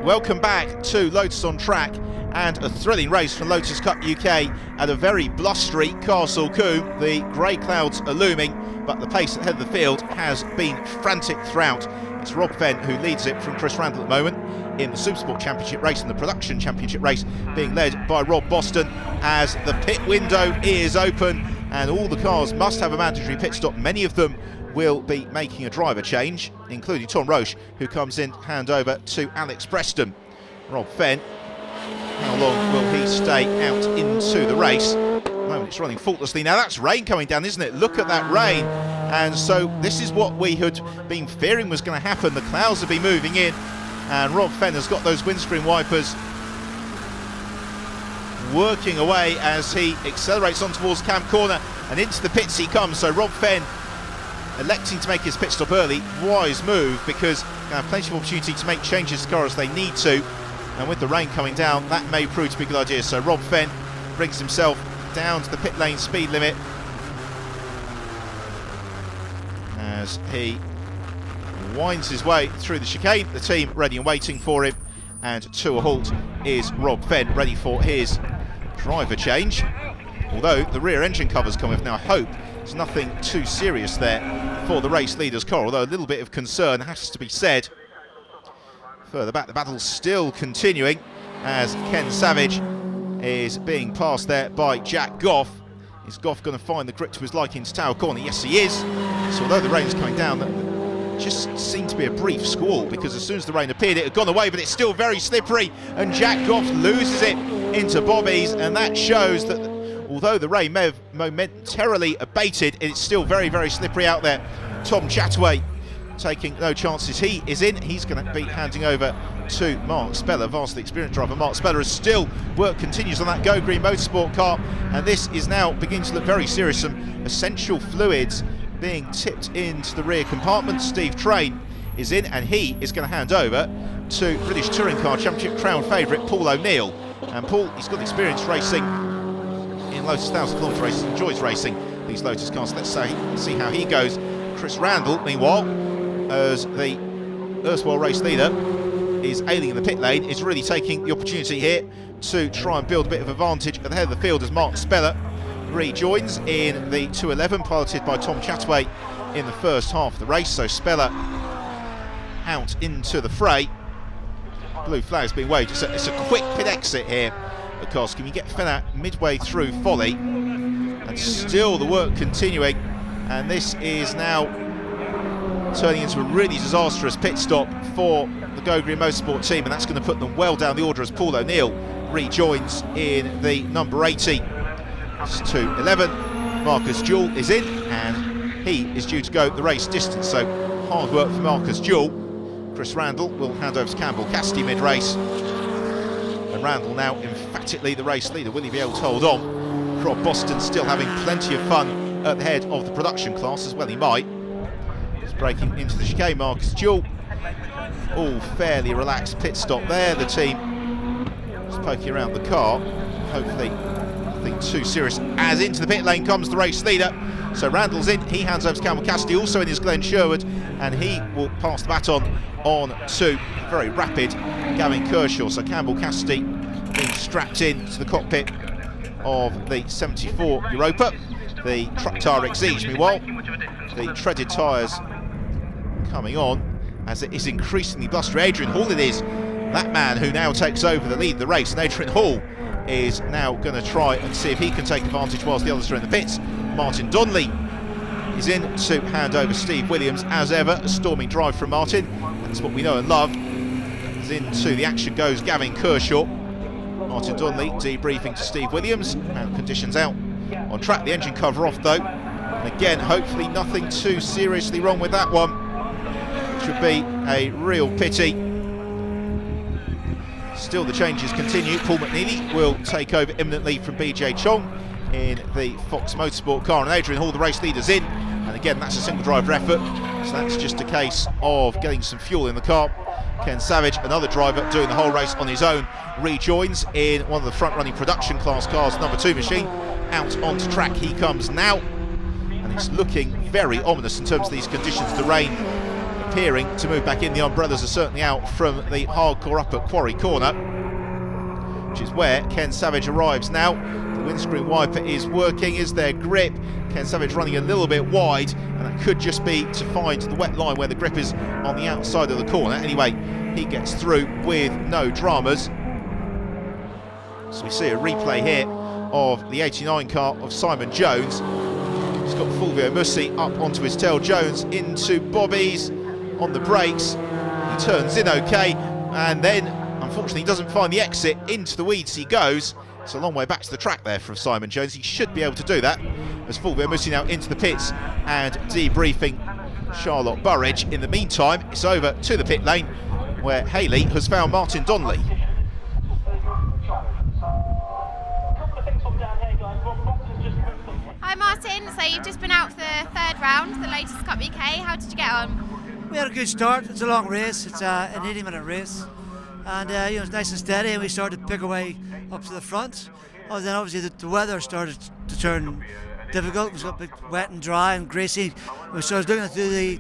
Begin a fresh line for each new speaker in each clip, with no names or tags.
Welcome back to Lotus on Track and a thrilling race from Lotus Cup UK at a very blustery Castle Combe. The grey clouds are looming, but the pace at the head of the field has been frantic throughout. It's Rob Fenn who leads it from Chris Randall at the moment in the Supersport Championship race and the Production Championship race, being led by Rob Boston as the pit window is open and all the cars must have a mandatory pit stop. Many of them will be making a driver change, including Tom Roche, who comes in hand over to Alex Preston. Rob Fenn, how long will he stay out into the race? At the moment it's running faultlessly. Now that's rain coming down, isn't it? Look at that rain. And so this is what we had been fearing was going to happen. The clouds have been moving in and Rob Fenn has got those windscreen wipers working away as he accelerates on towards Camp Corner, and into the pits he comes. So Rob Fenn electing to make his pit stop early, wise move, because they have plenty of opportunity to make changes to the car as they need to, and with the rain coming down that may prove to be a good idea. So Rob Fenn brings himself down to the pit lane speed limit as he winds his way through the chicane. The team ready and waiting for him, and to a halt is Rob Fenn ready for his driver change, although the rear engine covers come with. Now I hope there's nothing too serious there for the race leader's car, although a little bit of concern has to be said. Further back, the battle's still continuing as Ken Savage is being passed there by Jack Goff. Is Goff going to find the grip to his liking to Tower Corner? Yes, he is. So although the rain's coming down, that just seemed to be a brief squall, because as soon as the rain appeared it had gone away, but it's still very slippery and Jack Goff loses it into bobbies, and that shows that although the rain may have momentarily abated, it's still very, very slippery out there. Tom Chataway taking no chances. He is in. He's going to be handing over to Mark Speller, vastly experienced driver. Mark Speller is still, work continues on that Go Green Motorsport car, and this is now beginning to look very serious. Some essential fluids being tipped into the rear compartment. Steve Train is in, and he is going to hand over to British Touring Car Championship crown favourite Paul O'Neill. And Paul, he's got experience racing in Lotus 1,000km races, enjoys racing these Lotus cars. Let's see how he goes. Chris Randall, meanwhile, as the erstwhile race leader is ailing in the pit lane, is really taking the opportunity here to try and build a bit of advantage at the head of the field as Mark Speller rejoins in the 211 piloted by Tom Chataway in the first half of the race. So Speller out into the fray. Blue flag's being waved. It's a quick pit exit here at Castle. You get Fenn out midway through Folly, and still the work continuing, and this is now turning into a really disastrous pit stop for the Go Green Motorsport team, and that's going to put them well down the order as Paul O'Neill rejoins in the number 80. It's 211. Marcus Jewell is in, and he is due to go the race distance, so hard work for Marcus Jewell. Chris Randall will hand over to Campbell Cassidy mid-race, and Randall now emphatically the race leader. Will he be able to hold on? Rob Boston still having plenty of fun at the head of the production class, as well he might. He's breaking into the chicane. Marcus Jewell, all fairly relaxed pit stop there. The team just poking around the car, hopefully nothing too serious, as into the pit lane comes the race leader. So Randall's in, he hands over to Campbell Cassidy, also in is Glenn Sherwood, and he will pass the baton on to very rapid Gavin Kershaw. So Campbell Cassidy being strapped in to the cockpit of the 74 Europa. The truck tyre exige, meanwhile, the treaded tyres coming on as it is increasingly blustery. Adrian Hall it is, that man who now takes over the lead of the race, and Adrian Hall is now going to try and see if he can take advantage whilst the others are in the pits. Martin Donnelly is in to hand over Steve Williams. As ever, a storming drive from Martin. That's what we know and love. As into the action goes Gavin Kershaw. Martin Donnelly debriefing to Steve Williams. And conditions out on track. The engine cover off though. And again, hopefully nothing too seriously wrong with that one, which would be a real pity. Still the changes continue. Paul McNeely will take over imminently from BJ Chong in the Fox Motorsport car, and Adrian Hall, the race leader's in, and again that's a single driver effort, so that's just a case of getting some fuel in the car. Ken Savage, another driver doing the whole race on his own, rejoins in one of the front running production class cars, number 2 machine. Out onto track he comes now, and it's looking very ominous in terms of these conditions. The rain appearing to move back in. The umbrellas are certainly out from the hardcore up at Quarry Corner, which is where Ken Savage arrives now. The windscreen wiper is working. Is there grip? Ken Savage running a little bit wide, and that could just be to find the wet line where the grip is on the outside of the corner. Anyway, he gets through with no dramas. So we see a replay here of the 89 car of Simon Jones. He's got Fulvio Mussi up onto his tail. Jones into Bobby's on the brakes. He turns in okay, and then unfortunately doesn't find the exit. Into the weeds he goes. It's a long way back to the track there from Simon Jones. He should be able to do that. As Fulvio Mussi now into the pits and debriefing Charlotte Burridge. In the meantime, it's over to the pit lane where Haley has found Martin Donnelly.
Hi Martin, so you've just been out for the third round, the Lotus Cup UK. How did you get on?
We had a good start. It's a long race. It's an 80-minute race, and it's nice and steady. And we started to pick our way up to the front. Oh, then obviously the weather started to turn difficult. It was a bit wet and dry and greasy. So I was looking through the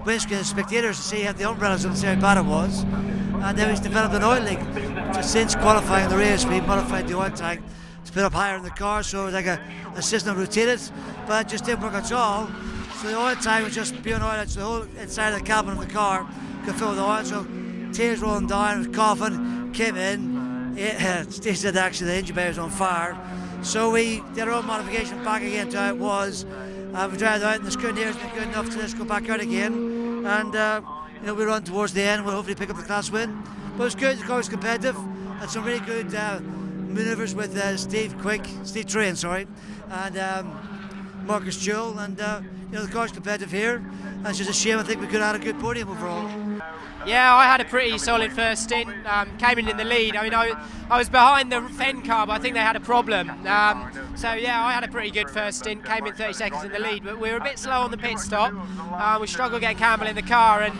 windscreen of spectators to see how the umbrellas and see how bad it was. And then we developed an oil leak. Just since qualifying the race, we modified the oil tank to put up higher in the car, so it was like a system rotated, but it just didn't work at all. So the oil tank was just pure oil, so the whole inside of the cabin of the car could fill with oil. So tears rolling down, was coughing, came in. Steve said actually the engine bay was on fire. So we did our own modification back again to how it was. We tried it out, and the screen here has been good enough to let's go back out again. And we run towards the end. We'll hopefully pick up the class win. But it was good. The car was competitive. Had some really good manoeuvres with Steve Train, and Marcus Jewell, and the car's competitive here, and it's just a shame. I think we could have had a good podium overall.
Yeah, I had a pretty solid first stint, came in the lead. I mean, I was behind the Fenn car, but I think they had a problem. So yeah, I had a pretty good first stint, came in 30 seconds in the lead, but we were a bit slow on the pit stop. We struggled getting Campbell in the car, and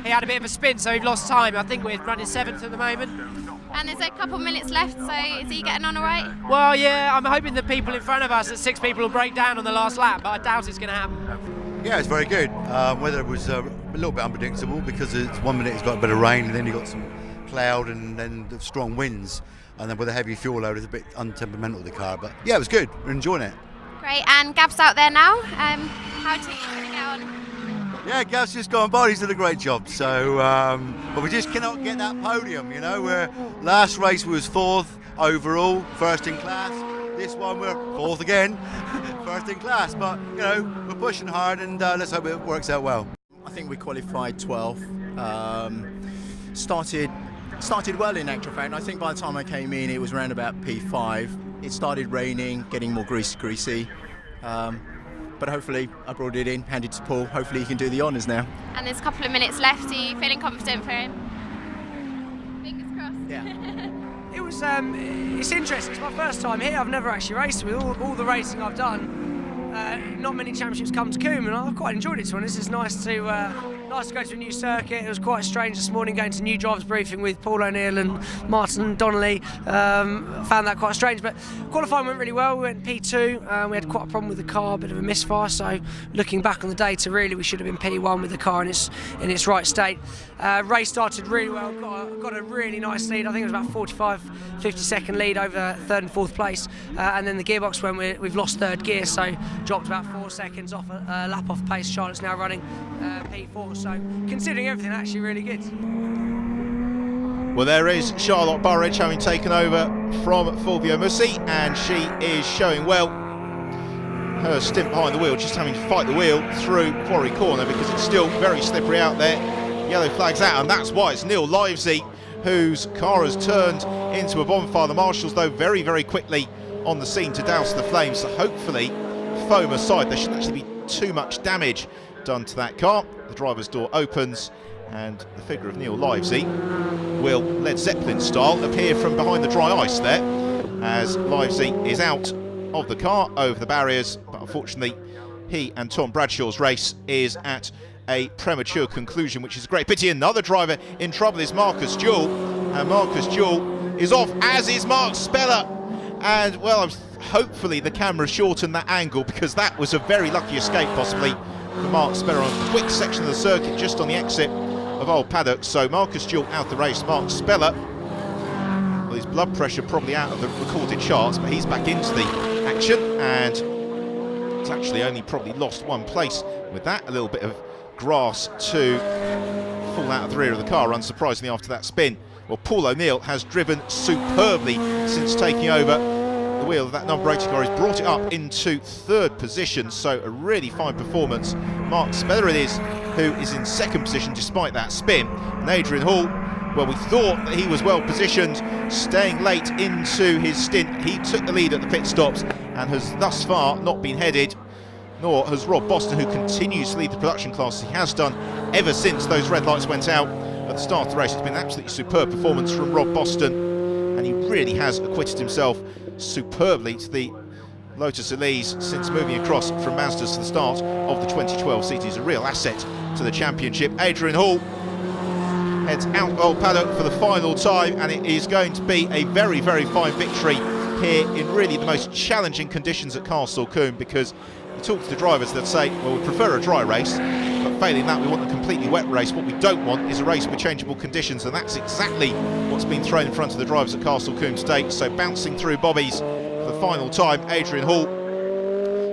he had a bit of a spin, so we've lost time. I think we're running 7th at the moment.
And there's a couple minutes left, so is he getting on all right?
Well, yeah, I'm hoping the people in front of us, that 6 people will break down on the last lap, but I doubt it's going to happen.
Yeah, it's very good. Weather was a little bit unpredictable because it's 1 minute it's got a bit of rain, and then you've got some cloud, and then the strong winds, and then with a heavy fuel load, it's a bit untemperamental, the car. But yeah, it was good. We're enjoying it.
Great, and Gav's out there now. How do you get on?
Yeah, Gav's just gone by. He's done a great job. So, but we just cannot get that podium. Where last race we was 4th overall, 1st in class. This one we're 4th again, 1st in class. But we're pushing hard, and let's hope it works out well.
I think we qualified 12th. Started well in actual fact. I think by the time I came in, it was around about P5. It started raining, getting more greasy. But hopefully I brought it in, handed to Paul. Hopefully he can do the honours now.
And there's a couple of minutes left. Are you feeling confident for him? Fingers crossed.
Yeah.
It was, it's interesting. It's my first time here. I've never actually raced with all the racing I've done. Not many championships come to Coombe, and I've quite enjoyed it. To be honest, it's nice to go to a new circuit. It was quite strange this morning going to new drivers briefing with Paul O'Neill and Martin Donnelly. Found that quite strange, but qualifying went really well. We went P2. We had quite a problem with the car, a bit of a misfire. So looking back on the data, really we should have been P1 with the car in its right state. Race started really well. Got a really nice lead. I think it was about 45-50 second lead over 3rd and 4th place. And then the gearbox when we've lost 3rd gear, so dropped about 4 seconds off a lap off pace. Charlotte's now running P4, so considering everything, actually really good.
Well, there is Charlotte Burridge having taken over from Fulvio Mussi, and she is showing well. Her stint behind the wheel, just having to fight the wheel through Quarry Corner because it's still very slippery out there. Yellow flags out, and that's why it's Neil Livesey whose car has turned into a bonfire. The marshals, though, very, very quickly on the scene to douse the flames, so hopefully foam aside, there shouldn't actually be too much damage done to that car. The driver's door opens, and the figure of Neil Livesey will, Led Zeppelin style, appear from behind the dry ice there, as Livesey is out of the car over the barriers, but unfortunately he and Tom Bradshaw's race is at a premature conclusion, which is a great pity. Another driver in trouble is Marcus Jewell, and Marcus Jewell is off, as is Mark Speller. And well, hopefully the camera shortened that angle, because that was a very lucky escape possibly for Mark Speller on a quick section of the circuit just on the exit of Old Paddock. So Marcus Jewell out the race. Mark Speller, well, his blood pressure probably out of the recorded charts, but he's back into the action, and it's actually only probably lost one place with that. A little bit of grass to fall out of the rear of the car, unsurprisingly, after that spin. Well, Paul O'Neill has driven superbly since taking over the wheel of that number 80 car. He's brought it up into third position, so a really fine performance. Mark Speller it is who is in second position despite that spin. And Adrian Hall, well, we thought that he was well positioned, staying late into his stint. He took the lead at the pit stops and has thus far not been headed, nor has Rob Boston, who continues to lead the production class. He has done ever since those red lights went out at the start of the race. It's been an absolutely superb performance from Rob Boston, and he really has acquitted himself superbly to the Lotus Elise since moving across from Mazdas to the start of the 2012 season. He's a real asset to the championship. Adrian Hall heads out of Old Paddock for the final time, and it is going to be a very, very fine victory here in really the most challenging conditions at Castle Combe, because you talk to the drivers that say, well, we prefer a dry race, but failing that we want a completely wet race. What we don't want is a race with changeable conditions, and that's exactly what's been thrown in front of the drivers at Castle Combe today. So bouncing through bobbies for the final time, Adrian Hall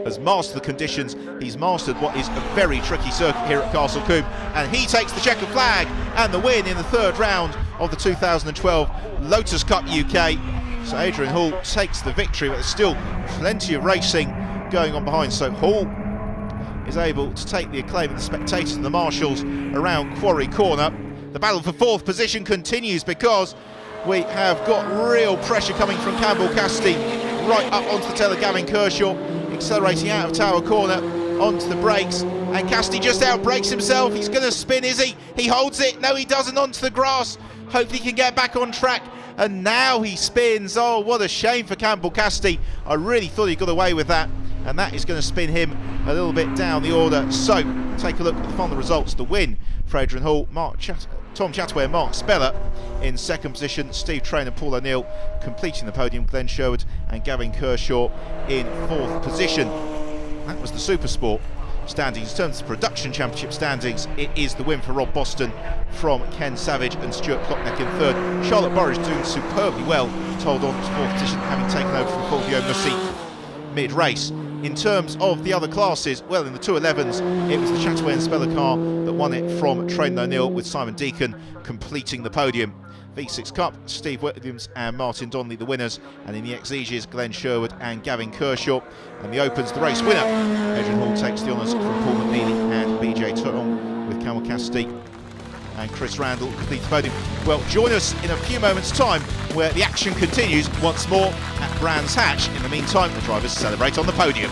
has mastered the conditions. He's mastered what is a very tricky circuit here at Castle Combe, and he takes the checkered flag and the win in the third round of the 2012 Lotus Cup UK. So Adrian Hall takes the victory, but there's still plenty of racing going on behind. So Hall is able to take the acclaim of the spectators and the marshals around Quarry Corner. The battle for fourth position continues, because we have got real pressure coming from Campbell Cassidy right up onto the tail of Gavin Kershaw, accelerating out of Tower Corner onto the brakes, and Cassidy just outbrakes himself. He's going to spin, is he? He holds it. No, he doesn't, onto the grass. Hopefully he can get back on track, and now he spins. Oh, what a shame for Campbell Cassidy. I really thought he got away with that, and that is going to spin him a little bit down the order. So take a look at the final results. The win for Adrian Hall, Tom Chataway and Mark Speller in second position, Steve Train and Paul O'Neill completing the podium, Glenn Sherwood and Gavin Kershaw in fourth position. That was the Supersport standings. In terms of the production championship standings, it is the win for Rob Boston from Ken Savage and Stuart Klockneck in third. Charlotte Burridge doing superbly well to hold on to fourth position, having taken over from Fulvio Mussi mid-race. In terms of the other classes, well, in the 211s, it was the Chataway and Speller car that won it from Train O'Neill, with Simon Deacon completing the podium. V6 Cup, Steve Williams and Martin Donnelly the winners, and in the Exeges, Glenn Sherwood and Gavin Kershaw. And the Opens, the race winner, Adrian Hall takes the honours from Paul McNeely and BJ Turton, with Campbell Cassidy and Chris Randall complete the podium. Well, join us in a few moments' time where the action continues once more at Brands Hatch. In the meantime, the drivers celebrate on the podium.